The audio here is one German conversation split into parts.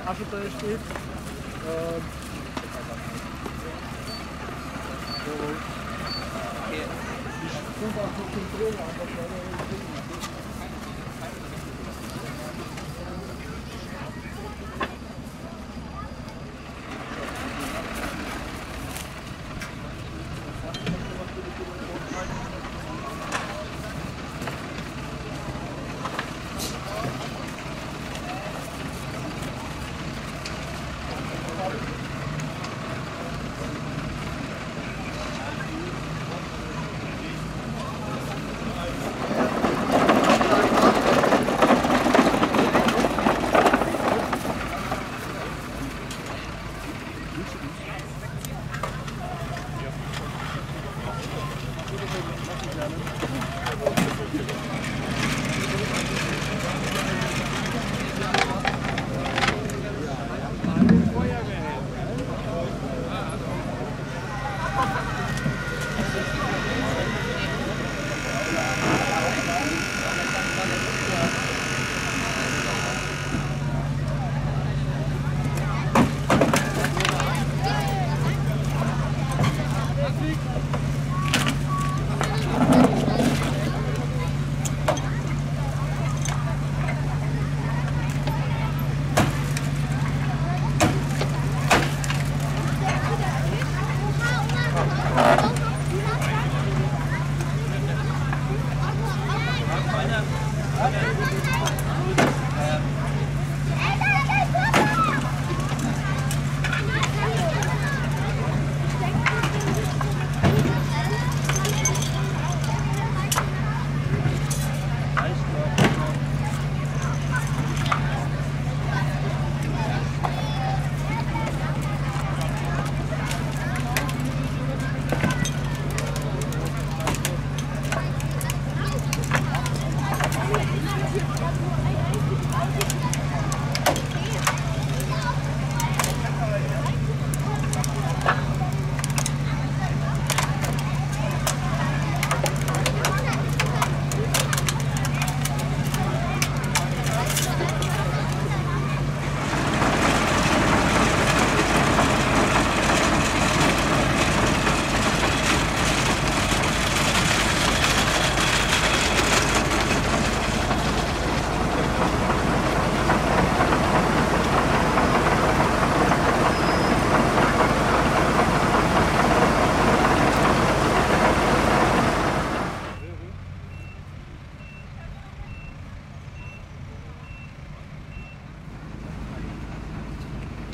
Ascheberg steht. Ich gucke auch noch den Drogen an, was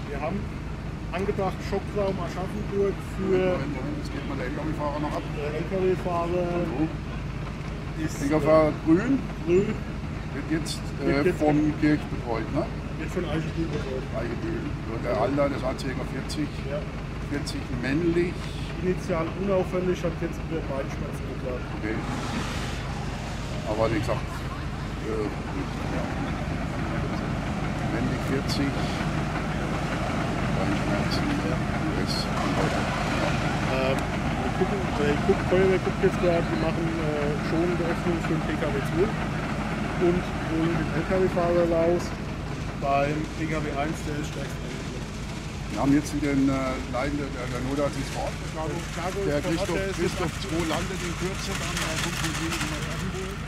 Wir haben angedacht Schockraum Aschaffenburg für... Jetzt geht mal der LKW-Fahrer noch ab. Der LKW-Fahrer ist... LKW-Fahrer Grün Grün. Wird jetzt von Kirch betreut, ne? Wird von Eichenbühl betreut. Eichenbühl. Der Alter, das Anzeiger 40. Ja. 40 männlich. Initial unauffällig, hat jetzt über Beinschmerzen geklagt. Okay. Aber wie gesagt, männlich 40. Beinschmerzen, US Feuerwehr guckt jetzt gerade, wir machen schonende Öffnung für den PKW 2 und holen den LKW-Fahrer raus. Beim PKW 1, der ist stärkst eingeschlossen. Wir haben jetzt wieder den Leiter der Notarzt ist vor Ort. Der Christoph 2 landet in Kürze dann bei Funktion in Aschaffenburg.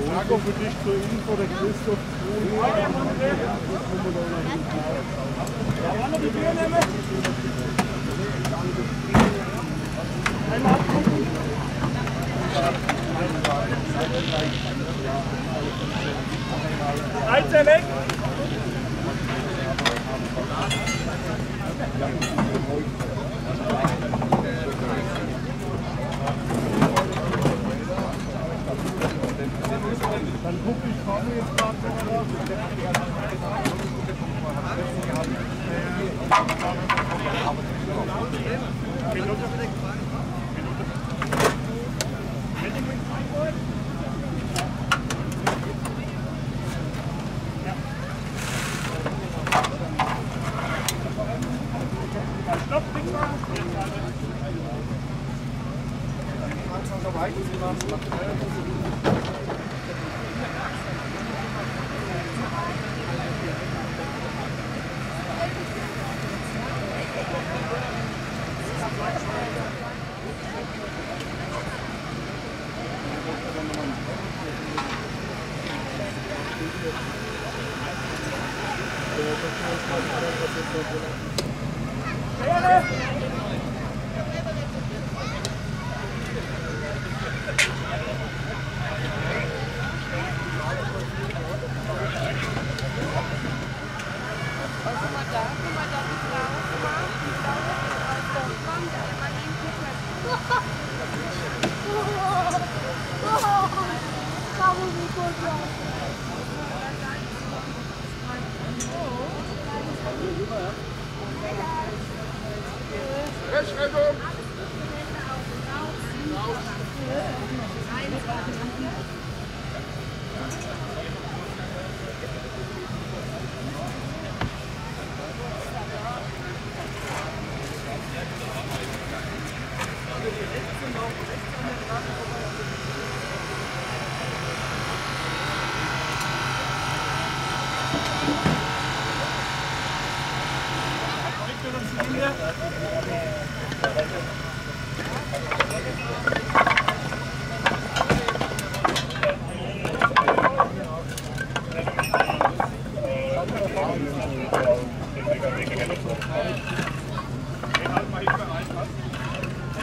Marco, für dich zur Info, der Christoph Einzel weg! Dann guck ich vorne jetzt gerade nochmal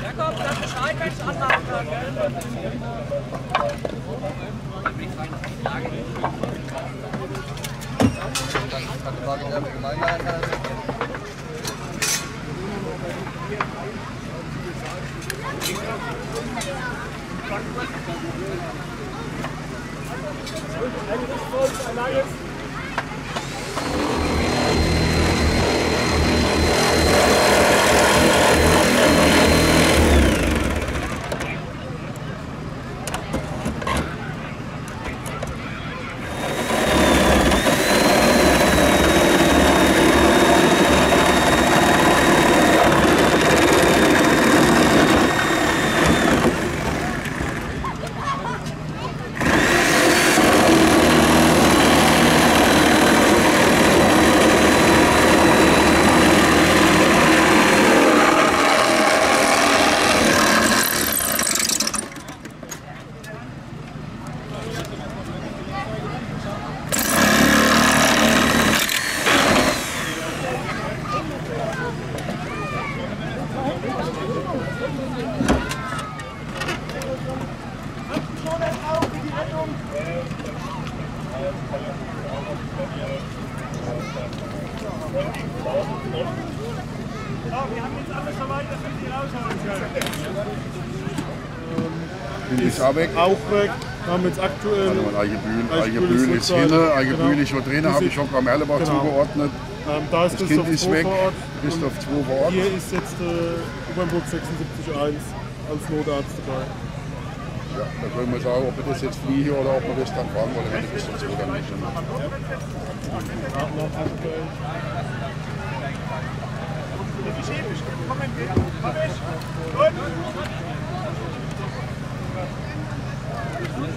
Jakob, das Bescheid, wenn ich anladen kann, gell? Bin ich auch weg? Auch weg. Wir haben jetzt aktuell Eigenbühl ist hinne, Eigenbühl ist schon drin, habe ich schon am Erlebach zugeordnet. Da ist das Kind ist weg, Christoph 2 vor Ort. Hier ist jetzt U-Bahn-Bus 76.1 als Notarzt dabei. Ja, da können wir sagen, ob wir das jetzt fliegen oder ob wir das dann fahren wollen, wenn die Christoph 2 dann nicht.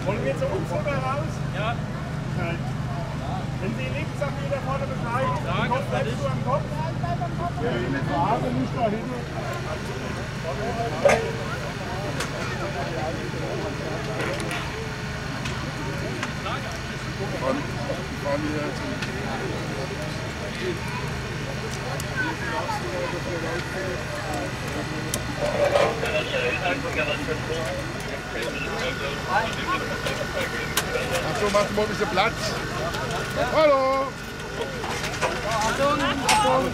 Wollen wir zur Umzug raus? Ja. Okay. Wenn Sie links auf wieder vorne begleiten, den Kopf bleibst du am Kopf? Die Frage nicht dahin. Achso, macht mal ein bisschen Platz. Hallo! Achtung, Achtung!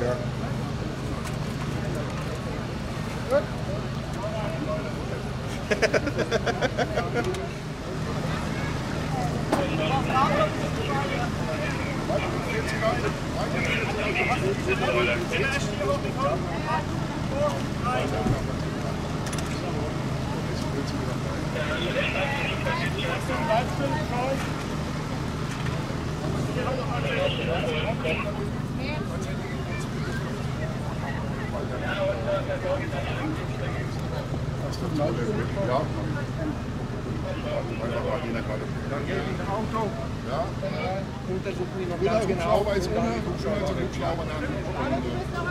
Ja. Ja. Auto. Ja. Untersuchen wir noch ganz genau. Hubschrauber ist ohne. Hubschrauber dann.